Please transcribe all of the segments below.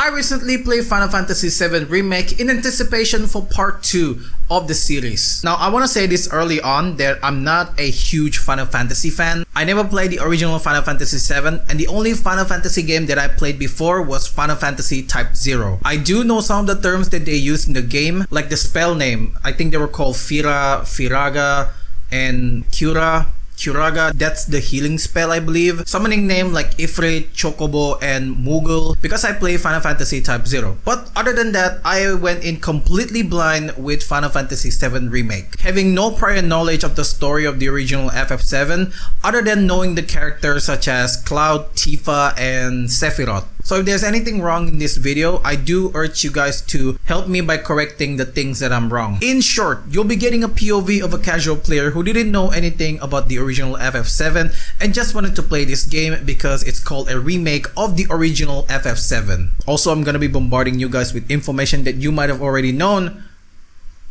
I recently played Final Fantasy VII Remake in anticipation for part 2 of the series. Now I want to say this early on that I'm not a huge Final Fantasy fan. I never played the original Final Fantasy VII, and the only Final Fantasy game that I played before was Final Fantasy Type 0. I do know some of the terms that they used in the game, like the spell name. I think they were called Fira, Firaga, and Curaga, that's the healing spell I believe. Summoning name like Ifrit, Chocobo, and Moogle because I play Final Fantasy Type 0. But other than that, I went in completely blind with Final Fantasy VII Remake, having no prior knowledge of the story of the original FF7 other than knowing the characters such as Cloud, Tifa, and Sephiroth. So if there's anything wrong in this video, I do urge you guys to help me by correcting the things that I'm wrong. In short, you'll be getting a POV of a casual player who didn't know anything about the original FF7 and just wanted to play this game because it's called a remake of the original FF7. Also, I'm gonna be bombarding you guys with information that you might have already known,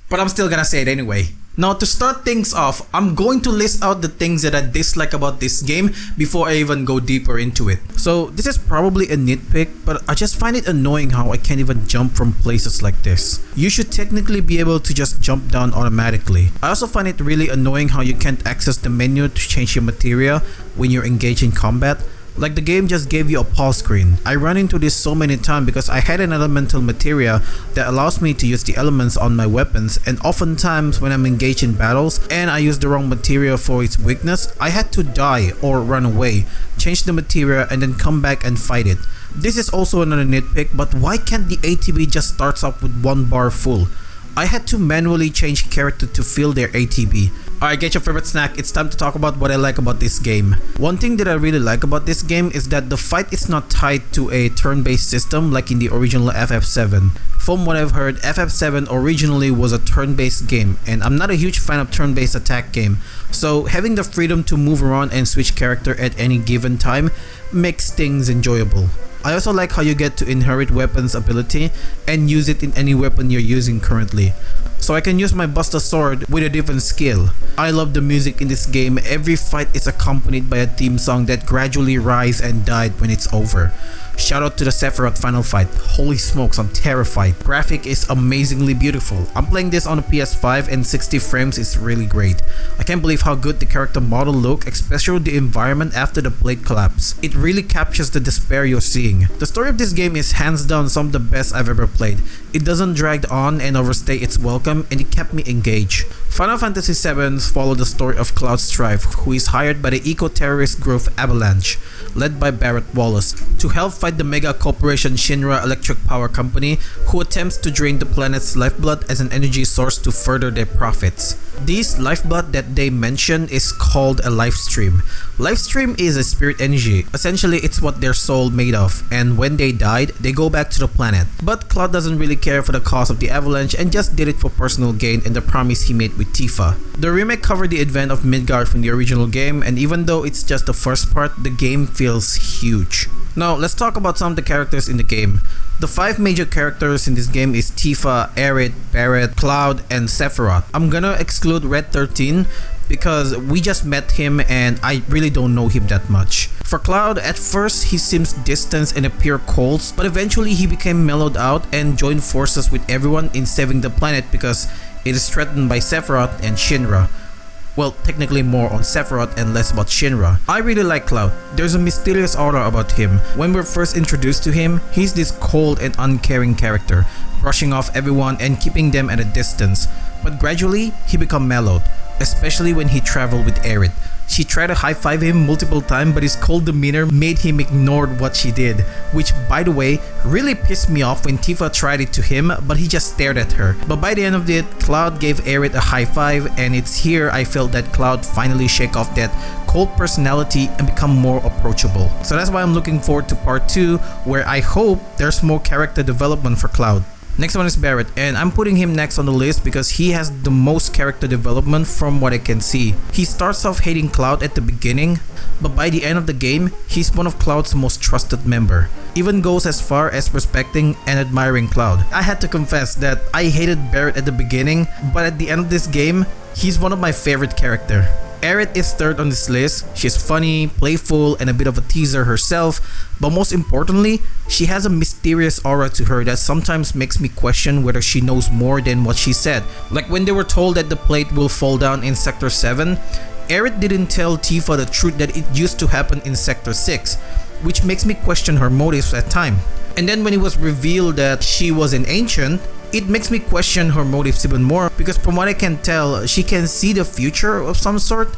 but I'm still gonna say it anyway. Now to start things off, I'm going to list out the things that I dislike about this game before I even go deeper into it. So this is probably a nitpick, but I just find it annoying how I can't even jump from places like this. You should technically be able to just jump down automatically. I also find it really annoying how you can't access the menu to change your materia when you're engaged in combat. Like the game just gave you a pause screen. I run into this so many times because I had an elemental materia that allows me to use the elements on my weapons, and oftentimes when I'm engaged in battles and I use the wrong materia for its weakness, I had to die or run away, change the materia, and then come back and fight it. This is also another nitpick, but why can't the ATB just starts up with 1 bar full? I had to manually change character to fill their ATB. Alright, get your favorite snack, it's time to talk about what I like about this game. One thing that I really like about this game is that the fight is not tied to a turn-based system like in the original FF7. From what I've heard, FF7 originally was a turn-based game, and I'm not a huge fan of turn-based attack game, so having the freedom to move around and switch character at any given time makes things enjoyable. I also like how you get to inherit weapons ability and use it in any weapon you're using currently. So I can use my Buster Sword with a different skill. I love the music in this game. Every fight is accompanied by a theme song that gradually rises and dies when it's over. Shout out to the Sephiroth final fight. Holy smokes, I'm terrified. Graphic is amazingly beautiful. I'm playing this on a PS5 and 60 frames is really great. I can't believe how good the character model look, especially the environment after the plate collapse. It really captures the despair you're seeing. The story of this game is hands down some of the best I've ever played. It doesn't drag on and overstay its welcome, and it kept me engaged. Final Fantasy VII follows the story of Cloud Strife, who is hired by the eco-terrorist group Avalanche, led by Barrett Wallace, to help fight the mega corporation Shinra Electric Power Company, who attempts to drain the planet's lifeblood as an energy source to further their profits. This lifeblood that they mention is called a life stream. Life stream is a spirit energy. Essentially, it's what their soul made of, and when they died, they go back to the planet. But Cloud doesn't really care for the cause of the Avalanche and just did it for personal gain and the promise he made with Tifa. The remake covered the advent of Midgard from the original game, and even though it's just the first part, the game feels huge. Now, let's talk about some of the characters in the game. The 5 major characters in this game is Tifa, Aerith, Barrett, Cloud, and Sephiroth. I'm gonna exclude Red 13 because we just met him and I really don't know him that much. For Cloud, at first he seems distant and appear cold, but eventually he became mellowed out and joined forces with everyone in saving the planet because it is threatened by Sephiroth and Shinra. Well, technically more on Sephiroth and less about Shinra. I really like Cloud. There's a mysterious aura about him. When we're first introduced to him, he's this cold and uncaring character, brushing off everyone and keeping them at a distance. But gradually, he became mellowed, especially when he traveled with Aerith. She tried to high-five him multiple times, but his cold demeanor made him ignore what she did, which, by the way, really pissed me off when Tifa tried it to him, but he just stared at her. But by the end of it, Cloud gave Aerith a high-five, and it's here I felt that Cloud finally shake off that cold personality and become more approachable. So that's why I'm looking forward to part 2, where I hope there's more character development for Cloud. Next one is Barrett, and I'm putting him next on the list because he has the most character development from what I can see. He starts off hating Cloud at the beginning, but by the end of the game, he's one of Cloud's most trusted member. Even goes as far as respecting and admiring Cloud. I had to confess that I hated Barrett at the beginning, but at the end of this game, he's one of my favorite characters. Aerith is third on this list. She's funny, playful, and a bit of a teaser herself, but most importantly, she has a mysterious aura to her that sometimes makes me question whether she knows more than what she said. Like when they were told that the plate will fall down in Sector 7, Aerith didn't tell Tifa the truth that it used to happen in Sector 6, which makes me question her motives at time. And then when it was revealed that she was an ancient, it makes me question her motives even more, because from what I can tell, she can see the future of some sort.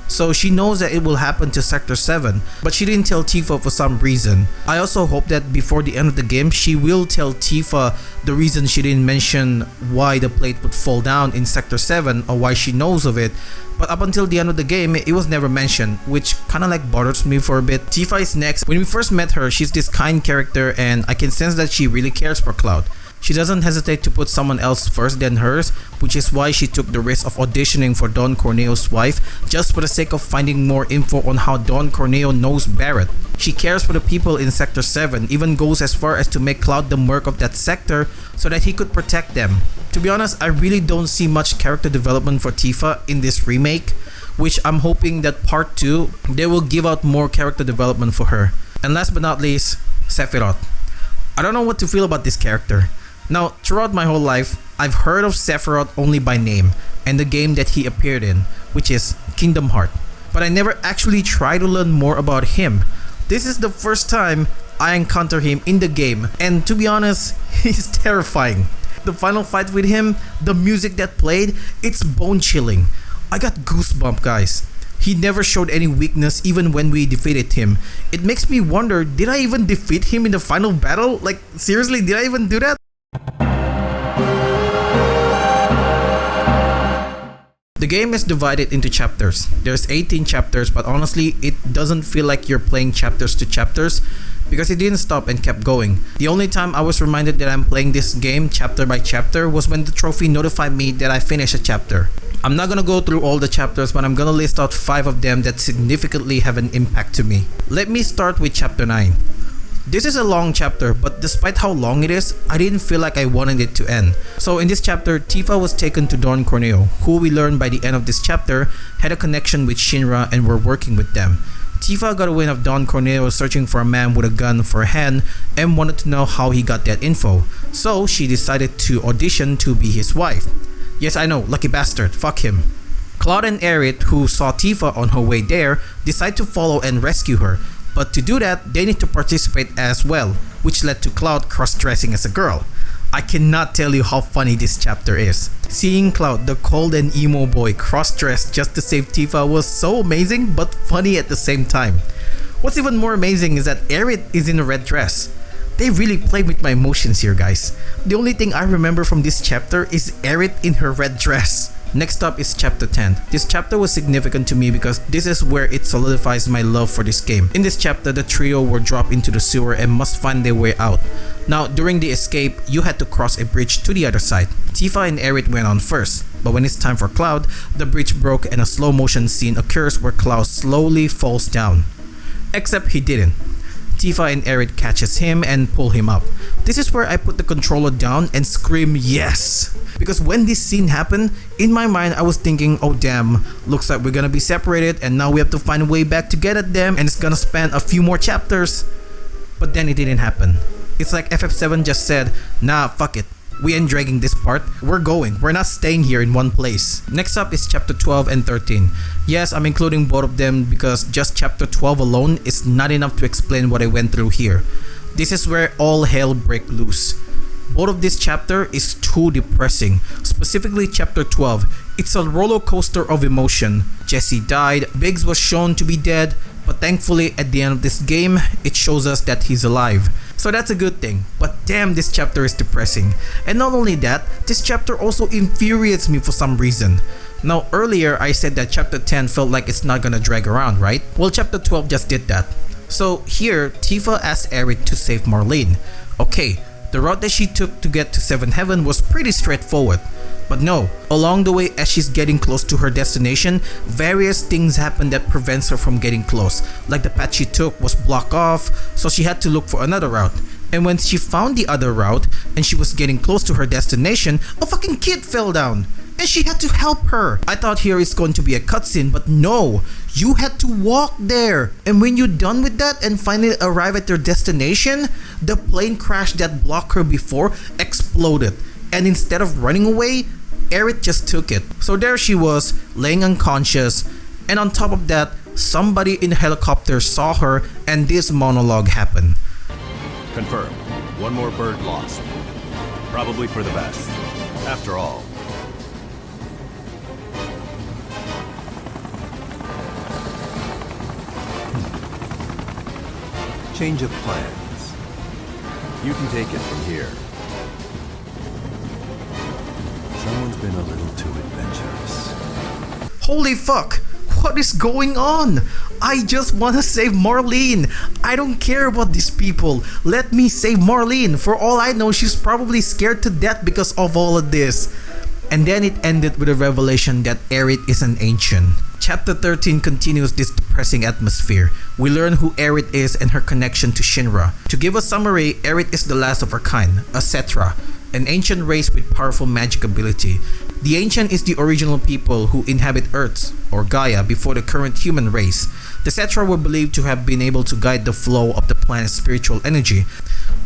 So she knows that it will happen to Sector 7, but she didn't tell Tifa for some reason. I also hope that before the end of the game, she will tell Tifa the reason she didn't mention why the plate would fall down in Sector 7 or why she knows of it. But up until the end of the game, it was never mentioned, which kinda like bothers me for a bit. Tifa is next. When we first met her, she's this kind character and I can sense that she really cares for Cloud. She doesn't hesitate to put someone else first than hers, which is why she took the risk of auditioning for Don Corneo's wife just for the sake of finding more info on how Don Corneo knows Barret. She cares for the people in Sector 7, even goes as far as to make Cloud the merc of that sector so that he could protect them. To be honest, I really don't see much character development for Tifa in this remake, which I'm hoping that part 2, they will give out more character development for her. And last but not least, Sephiroth. I don't know what to feel about this character. Now, throughout my whole life, I've heard of Sephiroth only by name and the game that he appeared in, which is Kingdom Hearts. But I never actually tried to learn more about him. This is the first time I encounter him in the game, and to be honest, he's terrifying. The final fight with him, the music that played, it's bone chilling. I got goosebumps, guys. He never showed any weakness even when we defeated him. It makes me wonder, did I even defeat him in the final battle? Like, seriously, did I even do that? The game is divided into chapters. There's 18 chapters, but honestly, it doesn't feel like you're playing chapters to chapters because it didn't stop and kept going. The only time I was reminded that I'm playing this game chapter by chapter was when the trophy notified me that I finished a chapter. I'm not gonna go through all the chapters, but I'm gonna list out 5 of them that significantly have an impact to me. Let me start with chapter 9. This is a long chapter, but despite how long it is, I didn't feel like I wanted it to end. So in this chapter, Tifa was taken to Don Corneo, who we learned by the end of this chapter had a connection with Shinra and were working with them. Tifa got a wind of Don Corneo searching for a man with a gun for a hand and wanted to know how he got that info. So she decided to audition to be his wife. Yes, I know, lucky bastard, fuck him. Cloud and Aerith, who saw Tifa on her way there, decide to follow and rescue her. But to do that, they need to participate as well, which led to Cloud cross-dressing as a girl. I cannot tell you how funny this chapter is. Seeing Cloud, the cold and emo boy, cross-dressed just to save Tifa was so amazing but funny at the same time. What's even more amazing is that Aerith is in a red dress. They really played with my emotions here, guys. The only thing I remember from this chapter is Aerith in her red dress. Next up is chapter 10. This chapter was significant to me because this is where it solidifies my love for this game. In this chapter, the trio were dropped into the sewer and must find their way out. Now, during the escape, you had to cross a bridge to the other side. Tifa and Aerith went on first, but when it's time for Cloud, the bridge broke and a slow motion scene occurs where Cloud slowly falls down. Except he didn't. Tifa and Aerith catches him and pull him up. This is where I put the controller down and scream yes! Because when this scene happened, in my mind I was thinking, oh damn, looks like we're gonna be separated and now we have to find a way back to get at them and it's gonna span a few more chapters. But then it didn't happen. It's like FF7 just said, nah, fuck it. We ain't dragging this part. We're going. We're not staying here in one place. Next up is chapter 12 and 13. Yes, I'm including both of them because just chapter 12 alone is not enough to explain what I went through here. This is where all hell break loose. Both of this chapter is too depressing. Specifically chapter 12. It's a roller coaster of emotion. Jesse died, Biggs was shown to be dead, but thankfully at the end of this game, it shows us that he's alive. So that's a good thing, but damn, this chapter is depressing. And not only that, this chapter also infuriates me for some reason. Now earlier I said that chapter 10 felt like it's not gonna drag around, right? Well, chapter 12 just did that. So here, Tifa asked Aerith to save Marlene. Okay, the route that she took to get to 7 Heaven was pretty straightforward. But no, along the way as she's getting close to her destination, various things happen that prevents her from getting close. Like the path she took was blocked off, so she had to look for another route. And when she found the other route and she was getting close to her destination, a fucking kid fell down. and she had to help her. I thought here is going to be a cutscene, but no, you had to walk there. And when you're done with that and finally arrive at your destination, the plane crash that blocked her before exploded. And instead of running away, Aerith just took it. So there she was, laying unconscious, and on top of that, somebody in a helicopter saw her and this monologue happened. Confirmed. One more bird lost. Probably for the best. After all. Change of plans. You can take it from here. Someone's been a little too adventurous. Holy fuck! What is going on? I just wanna save Marlene. I don't care about these people. Let me save Marlene. For all I know, she's probably scared to death because of all of this. And then it ended with a revelation that Aerith is an ancient. Chapter 13 continues this depressing atmosphere. We learn who Aerith is and her connection to Shinra. To give a summary, Aerith is the last of her kind, a Cetra, an ancient race with powerful magic ability. The ancient is the original people who inhabit Earth, or Gaia, before the current human race. The Cetra were believed to have been able to guide the flow of the planet's spiritual energy.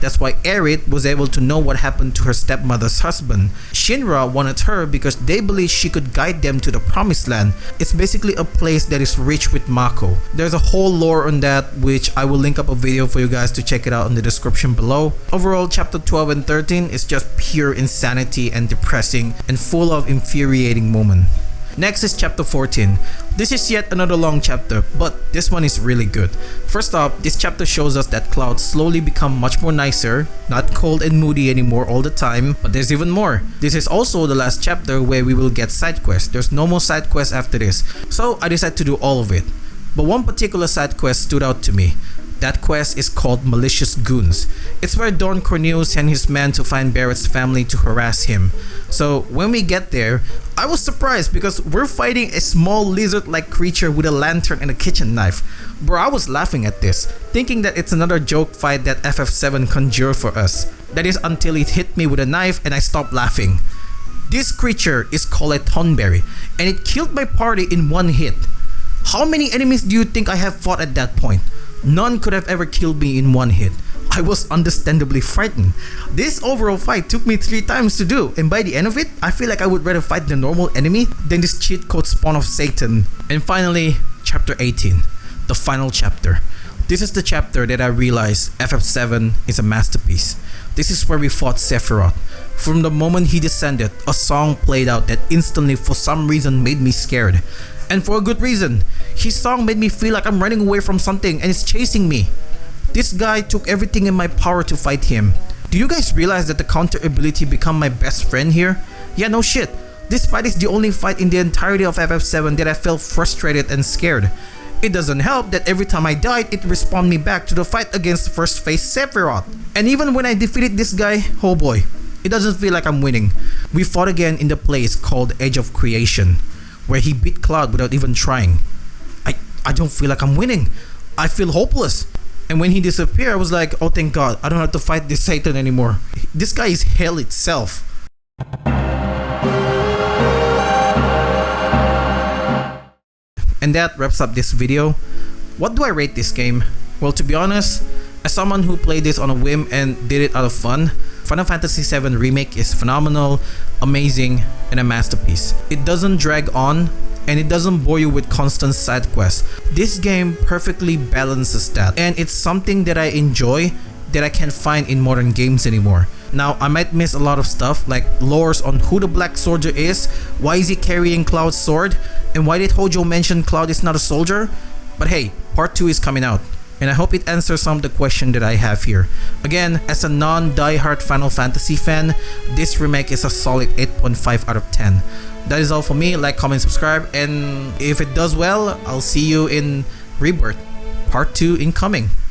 That's why Aerith was able to know what happened to her stepmother's husband. Shinra wanted her because they believed she could guide them to the promised land. It's basically a place that is rich with Mako. There's a whole lore on that, which I will link up a video for you guys to check it out in the description below. Overall, chapter 12 and 13 is just pure insanity and depressing and full of infuriating moments. Next is chapter 14. This is yet another long chapter, but this one is really good. First off, this chapter shows us that Cloud slowly become much more nicer, not cold and moody anymore all the time, but there's even more. This is also the last chapter where we will get side quests. There's no more side quests after this, so I decided to do all of it. But one particular side quest stood out to me. That quest is called Malicious Goons. It's where Don Cornelius sent his men to find Barrett's family to harass him. So when we get there, I was surprised because we're fighting a small lizard-like creature with a lantern and a kitchen knife. Bro, I was laughing at this, thinking that it's another joke fight that FF7 conjured for us. That is until it hit me with a knife and I stopped laughing. This creature is called a Thornberry, and it killed my party in one hit. How many enemies do you think I have fought at that point? None could have ever killed me in one hit. I was understandably frightened. This overall fight took me 3 times to do, and by the end of it, I feel like I would rather fight the normal enemy than this cheat code spawn of Satan. And finally, chapter 18, the final chapter. This is the chapter that I realized FF7 is a masterpiece. This is where we fought Sephiroth. From the moment he descended, a song played out that instantly for some reason made me scared. And for a good reason. His song made me feel like I'm running away from something and it's chasing me. This guy took everything in my power to fight him. Do you guys realize that the counter ability become my best friend here? Yeah, no shit. This fight is the only fight in the entirety of FF7 that I felt frustrated and scared. It doesn't help that every time I died, it respawned me back to the fight against first phase Sephiroth. And even when I defeated this guy, oh boy, it doesn't feel like I'm winning. We fought again in the place called Edge of Creation, where he beat Cloud without even trying. I don't feel like I'm winning. I feel hopeless. And when he disappeared, I was like, oh thank God, I don't have to fight this Satan anymore. This guy is hell itself. And that wraps up this video. What do I rate this game? Well, to be honest, as someone who played this on a whim and did it out of fun, Final Fantasy VII Remake is phenomenal, amazing, and a masterpiece. It doesn't drag on, and it doesn't bore you with constant side quests. This game perfectly balances that, and it's something that I enjoy that I can't find in modern games anymore. Now, I might miss a lot of stuff like lores on who the Black Soldier is, why is he carrying Cloud's sword, and why did Hojo mention Cloud is not a soldier? But hey, part 2 is coming out, and I hope it answers some of the questions that I have here. Again, as a non-diehard Final Fantasy fan, this remake is a solid 8.5 out of 10. That is all for me. Like, comment, subscribe, and if it does well, I'll see you in Rebirth, part 2 incoming.